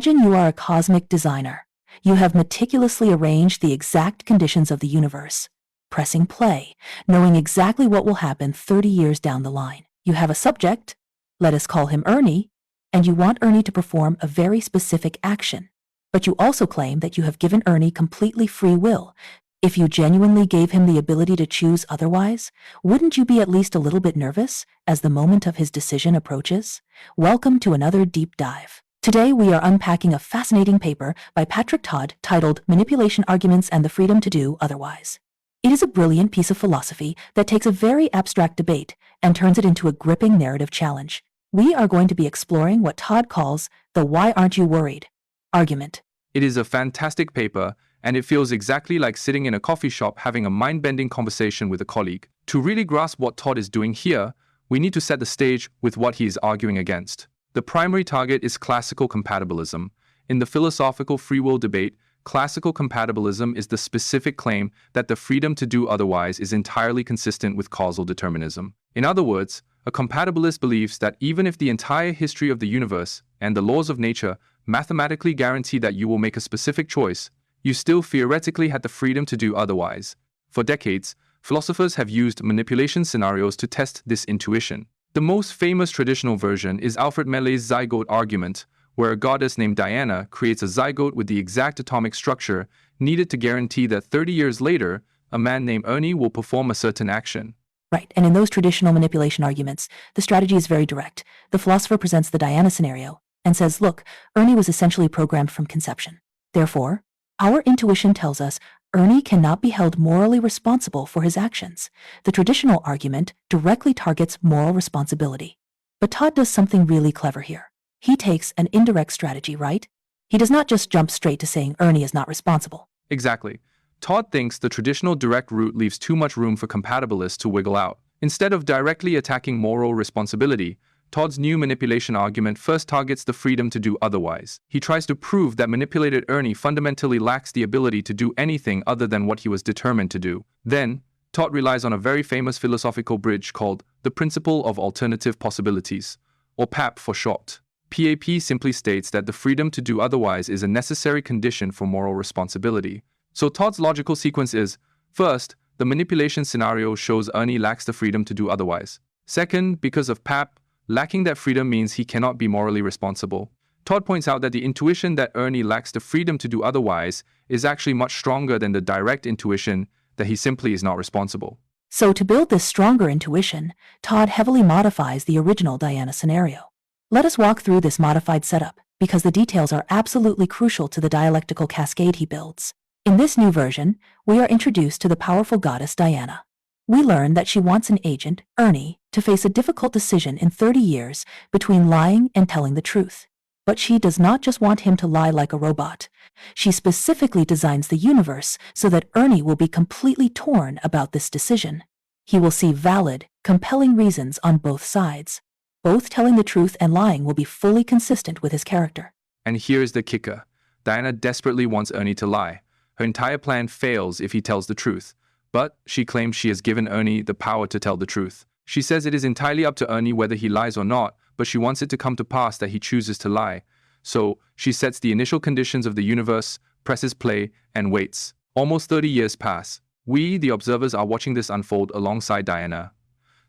Imagine you are a cosmic designer. You have meticulously arranged the exact conditions of the universe. Pressing play, knowing exactly what will happen 30 years down the line. You have a subject, let us call him Ernie, and you want Ernie to perform a very specific action. But you also claim that you have given Ernie completely free will. If you genuinely gave him the ability to choose otherwise, wouldn't you be at least a little bit nervous as the moment of his decision approaches? Welcome to another deep dive. Today we are unpacking a fascinating paper by Patrick Todd titled Manipulation Arguments and the Freedom to Do Otherwise. It is a brilliant piece of philosophy that takes a very abstract debate and turns it into a gripping narrative challenge. We are going to be exploring what Todd calls the "Why aren't you worried?" argument. It is a fantastic paper, and it feels exactly like sitting in a coffee shop having a mind-bending conversation with a colleague. To really grasp what Todd is doing here, we need to set the stage with what he is arguing against. The primary target is classical compatibilism. In the philosophical free will debate, classical compatibilism is the specific claim that the freedom to do otherwise is entirely consistent with causal determinism. In other words, a compatibilist believes that even if the entire history of the universe and the laws of nature mathematically guarantee that you will make a specific choice, you still theoretically had the freedom to do otherwise. For decades, philosophers have used manipulation scenarios to test this intuition. The most famous traditional version is Alfred Mele's zygote argument, where a goddess named Diana creates a zygote with the exact atomic structure needed to guarantee that 30 years later, a man named Ernie will perform a certain action. Right, and in those traditional manipulation arguments, the strategy is very direct. The philosopher presents the Diana scenario and says, look, Ernie was essentially programmed from conception. Therefore, our intuition tells us Ernie cannot be held morally responsible for his actions. The traditional argument directly targets moral responsibility. But Todd does something really clever here. He takes an indirect strategy, right? He does not just jump straight to saying Ernie is not responsible. Exactly. Todd thinks the traditional direct route leaves too much room for compatibilists to wiggle out. Instead of directly attacking moral responsibility, Todd's new manipulation argument first targets the freedom to do otherwise. He tries to prove that manipulated Ernie fundamentally lacks the ability to do anything other than what he was determined to do. Then, Todd relies on a very famous philosophical bridge called the Principle of Alternative Possibilities, or PAP for short. PAP simply states that the freedom to do otherwise is a necessary condition for moral responsibility. So Todd's logical sequence is, first, the manipulation scenario shows Ernie lacks the freedom to do otherwise. Second, because of PAP, lacking that freedom means he cannot be morally responsible. Todd points out that the intuition that Ernie lacks the freedom to do otherwise is actually much stronger than the direct intuition that he simply is not responsible. So to build this stronger intuition, Todd heavily modifies the original Diana scenario. Let us walk through this modified setup, because the details are absolutely crucial to the dialectical cascade he builds. In this new version, we are introduced to the powerful goddess Diana. We learn that she wants an agent, Ernie, to face a difficult decision in 30 years between lying and telling the truth. But she does not just want him to lie like a robot. She specifically designs the universe so that Ernie will be completely torn about this decision. He will see valid, compelling reasons on both sides. Both telling the truth and lying will be fully consistent with his character. And here's the kicker. Diana desperately wants Ernie to lie. Her entire plan fails if he tells the truth. But she claims she has given Ernie the power to tell the truth. She says it is entirely up to Ernie whether he lies or not, but she wants it to come to pass that he chooses to lie. So, she sets the initial conditions of the universe, presses play, and waits. Almost 30 years pass. We, the observers, are watching this unfold alongside Diana.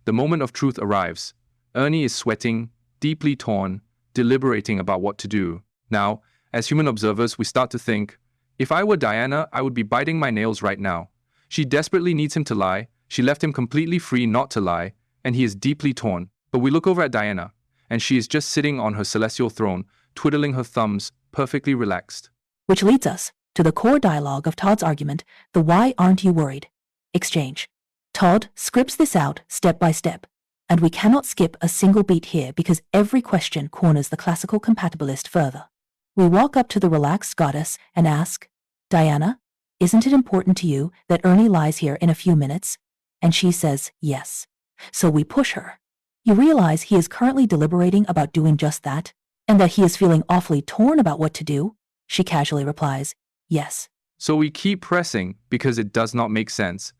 The moment of truth arrives. Ernie is sweating, deeply torn, deliberating about what to do. Now, as human observers, we start to think, if I were Diana, I would be biting my nails right now. She desperately needs him to lie, she left him completely free not to lie, and he is deeply torn. But we look over at Diana, and she is just sitting on her celestial throne, twiddling her thumbs, perfectly relaxed. Which leads us to the core dialogue of Todd's argument, the "Why aren't you worried?" exchange. Todd scripts this out step by step, and we cannot skip a single beat here because every question corners the classical compatibilist further. We walk up to the relaxed goddess and ask, Diana, isn't it important to you that Ernie lies here in a few minutes? And she says yes. So we push her. You realize he is currently deliberating about doing just that, and that he is feeling awfully torn about what to do? She casually replies, yes. So we keep pressing because it does not make sense.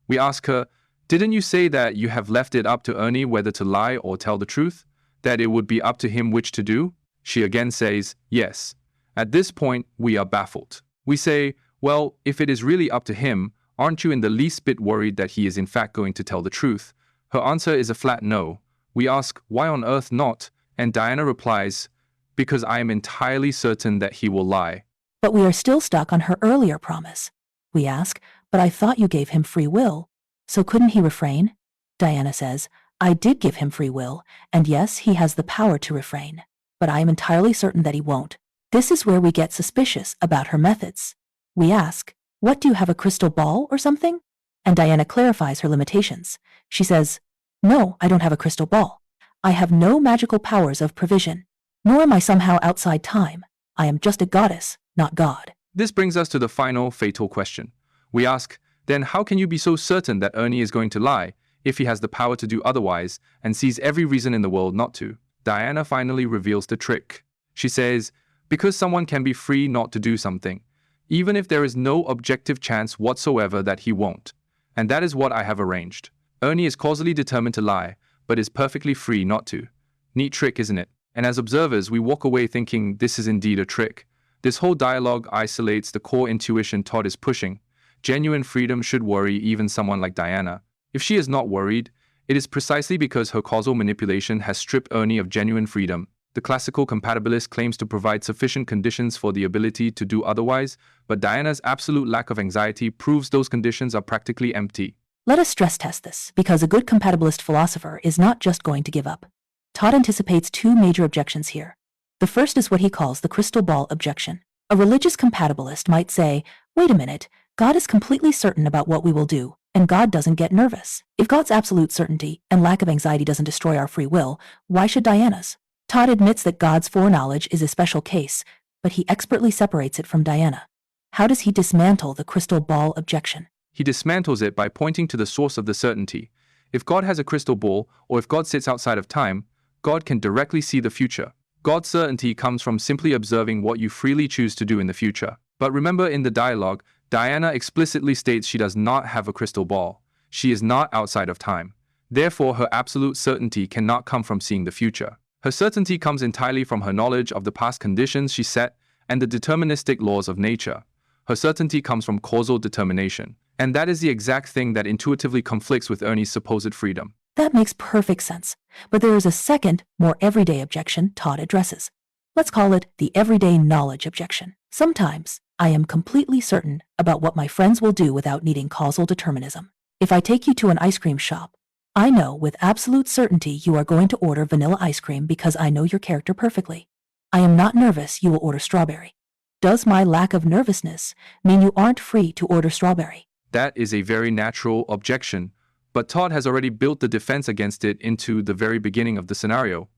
We ask her, didn't you say that you have left it up to Ernie whether to lie or tell the truth? That it would be up to him which to do? She again says, yes. At this point, we are baffled. We say, well, if it is really up to him, aren't you in the least bit worried that he is in fact going to tell the truth? Her answer is a flat no. We ask, why on earth not? And Diana replies, because I am entirely certain that he will lie. But we are still stuck on her earlier promise. We ask, but I thought you gave him free will. So couldn't he refrain? Diana says, I did give him free will, and yes, he has the power to refrain. But I am entirely certain that he won't. This is where we get suspicious about her methods. We ask, what, do you have a crystal ball or something? And Diana clarifies her limitations. She says, no, I don't have a crystal ball. I have no magical powers of provision, nor am I somehow outside time. I am just a goddess, not God. This brings us to the final, fatal question. We ask, then how can you be so certain that Ernie is going to lie if he has the power to do otherwise and sees every reason in the world not to? Diana finally reveals the trick. She says, because someone can be free not to do something, even if there is no objective chance whatsoever that he won't. And that is what I have arranged. Ernie is causally determined to lie, but is perfectly free not to. Neat trick, isn't it? And as observers, we walk away thinking this is indeed a trick. This whole dialogue isolates the core intuition Todd is pushing. Genuine freedom should worry even someone like Diana. If she is not worried, it is precisely because her causal manipulation has stripped Ernie of genuine freedom. The classical compatibilist claims to provide sufficient conditions for the ability to do otherwise, but Diana's absolute lack of anxiety proves those conditions are practically empty. Let us stress test this, because a good compatibilist philosopher is not just going to give up. Todd anticipates two major objections here. The first is what he calls the crystal ball objection. A religious compatibilist might say, wait a minute, God is completely certain about what we will do, and God doesn't get nervous. If God's absolute certainty and lack of anxiety doesn't destroy our free will, why should Diana's? Todd admits that God's foreknowledge is a special case, but he expertly separates it from Diana. How does he dismantle the crystal ball objection? He dismantles it by pointing to the source of the certainty. If God has a crystal ball, or if God sits outside of time, God can directly see the future. God's certainty comes from simply observing what you freely choose to do in the future. But remember, in the dialogue, Diana explicitly states she does not have a crystal ball. She is not outside of time. Therefore, her absolute certainty cannot come from seeing the future. Her certainty comes entirely from her knowledge of the past conditions she set and the deterministic laws of nature. Her certainty comes from causal determination. And that is the exact thing that intuitively conflicts with Ernie's supposed freedom. That makes perfect sense. But there is a second, more everyday objection Todd addresses. Let's call it the everyday knowledge objection. Sometimes, I am completely certain about what my friends will do without needing causal determinism. If I take you to an ice cream shop, I know with absolute certainty you are going to order vanilla ice cream because I know your character perfectly. I am not nervous you will order strawberry. Does my lack of nervousness mean you aren't free to order strawberry? That is a very natural objection, but Todd has already built the defense against it into the very beginning of the scenario.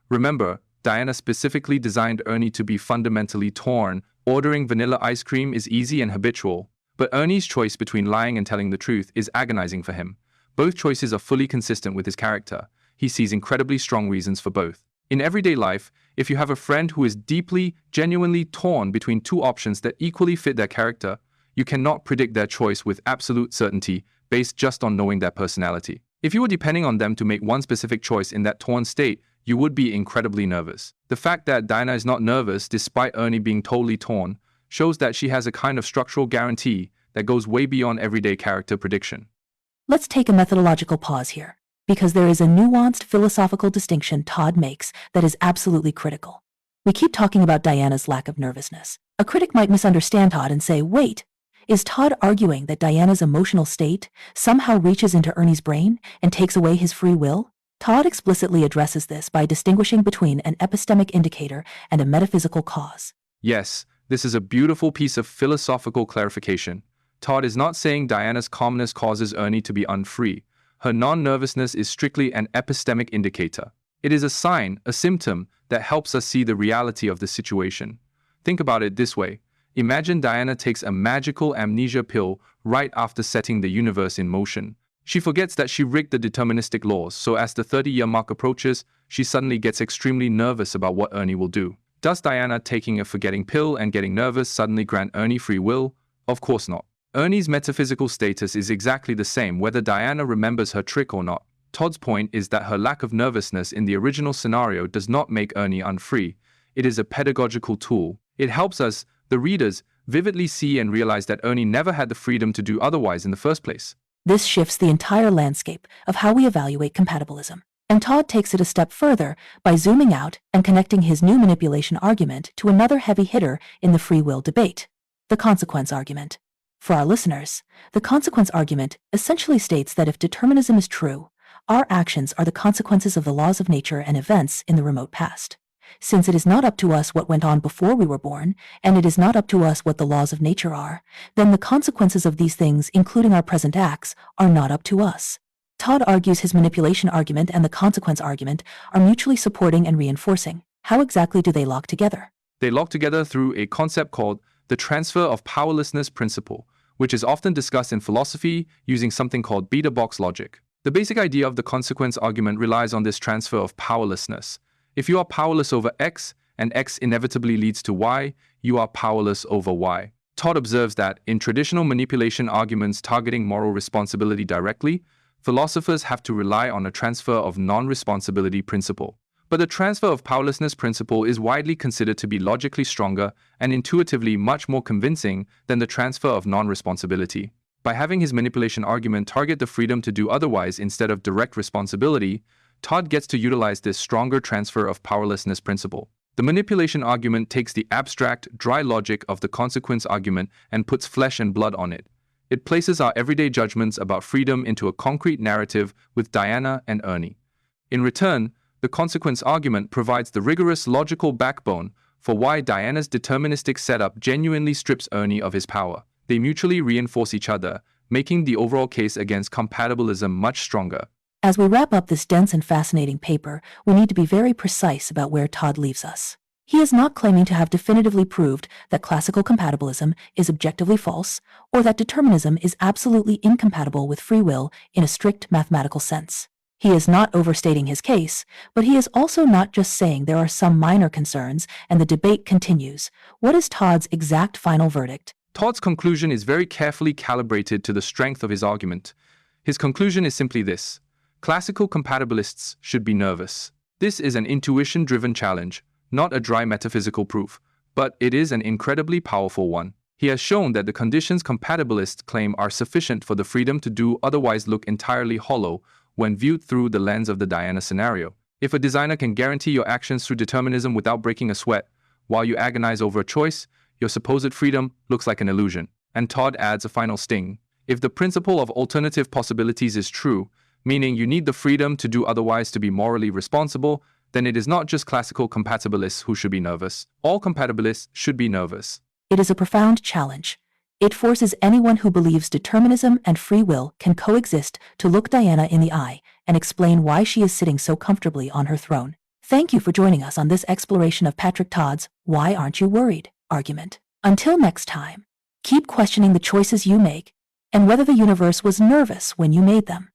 Remember, Diana specifically designed Ernie to be fundamentally torn. Ordering vanilla ice cream is easy and habitual, but Ernie's choice between lying and telling the truth is agonizing for him. Both choices are fully consistent with his character. He sees incredibly strong reasons for both. In everyday life, if you have a friend who is deeply, genuinely torn between two options that equally fit their character, you cannot predict their choice with absolute certainty based just on knowing their personality. If you were depending on them to make one specific choice in that torn state, you would be incredibly nervous. The fact that Diana is not nervous despite Ernie being totally torn shows that she has a kind of structural guarantee that goes way beyond everyday character prediction. Let's take a methodological pause here, because there is a nuanced philosophical distinction Todd makes that is absolutely critical. We keep talking about Diana's lack of nervousness. A critic might misunderstand Todd and say, wait, is Todd arguing that Diana's emotional state somehow reaches into Ernie's brain and takes away his free will? Todd explicitly addresses this by distinguishing between an epistemic indicator and a metaphysical cause. Yes, this is a beautiful piece of philosophical clarification. Todd is not saying Diana's calmness causes Ernie to be unfree. Her non-nervousness is strictly an epistemic indicator. It is a sign, a symptom, that helps us see the reality of the situation. Think about it this way. Imagine Diana takes a magical amnesia pill right after setting the universe in motion. She forgets that she rigged the deterministic laws, so as the 30-year mark approaches, she suddenly gets extremely nervous about what Ernie will do. Does Diana taking a forgetting pill and getting nervous suddenly grant Ernie free will? Of course not. Ernie's metaphysical status is exactly the same whether Diana remembers her trick or not. Todd's point is that her lack of nervousness in the original scenario does not make Ernie unfree. It is a pedagogical tool. It helps us, the readers, vividly see and realize that Ernie never had the freedom to do otherwise in the first place. This shifts the entire landscape of how we evaluate compatibilism. And Todd takes it a step further by zooming out and connecting his new manipulation argument to another heavy hitter in the free will debate, the consequence argument. For our listeners, the consequence argument essentially states that if determinism is true, our actions are the consequences of the laws of nature and events in the remote past. Since it is not up to us what went on before we were born, and it is not up to us what the laws of nature are, then the consequences of these things, including our present acts, are not up to us. Todd argues his manipulation argument and the consequence argument are mutually supporting and reinforcing. How exactly do they lock together? They lock together through a concept called the transfer of powerlessness principle, which is often discussed in philosophy using something called beta box logic. The basic idea of the consequence argument relies on this transfer of powerlessness. If you are powerless over X, and X inevitably leads to Y, you are powerless over Y. Todd observes that, in traditional manipulation arguments targeting moral responsibility directly, philosophers have to rely on a transfer of non-responsibility principle. But the transfer of powerlessness principle is widely considered to be logically stronger and intuitively much more convincing than the transfer of non-responsibility. By having his manipulation argument target the freedom to do otherwise instead of direct responsibility, Todd gets to utilize this stronger transfer of powerlessness principle. The manipulation argument takes the abstract, dry logic of the consequence argument and puts flesh and blood on it. It places our everyday judgments about freedom into a concrete narrative with Diana and Ernie. In return, the consequence argument provides the rigorous logical backbone for why Diana's deterministic setup genuinely strips Ernie of his power. They mutually reinforce each other, making the overall case against compatibilism much stronger. As we wrap up this dense and fascinating paper, we need to be very precise about where Todd leaves us. He is not claiming to have definitively proved that classical compatibilism is objectively false, or that determinism is absolutely incompatible with free will in a strict mathematical sense. He is not overstating his case, but he is also not just saying there are some minor concerns and the debate continues. What is Todd's exact final verdict? Todd's conclusion is very carefully calibrated to the strength of his argument. His conclusion is simply this: classical compatibilists should be nervous. This is an intuition-driven challenge, not a dry metaphysical proof, but it is an incredibly powerful one. He has shown that the conditions compatibilists claim are sufficient for the freedom to do otherwise look entirely hollow when viewed through the lens of the Diana scenario. If a designer can guarantee your actions through determinism without breaking a sweat, while you agonize over a choice, your supposed freedom looks like an illusion. And Todd adds a final sting. If the principle of alternative possibilities is true, meaning you need the freedom to do otherwise to be morally responsible, then it is not just classical compatibilists who should be nervous. All compatibilists should be nervous. It is a profound challenge. It forces anyone who believes determinism and free will can coexist to look Diana in the eye and explain why she is sitting so comfortably on her throne. Thank you for joining us on this exploration of Patrick Todd's "Why Aren't You Worried?" argument. Until next time, keep questioning the choices you make and whether the universe was nervous when you made them.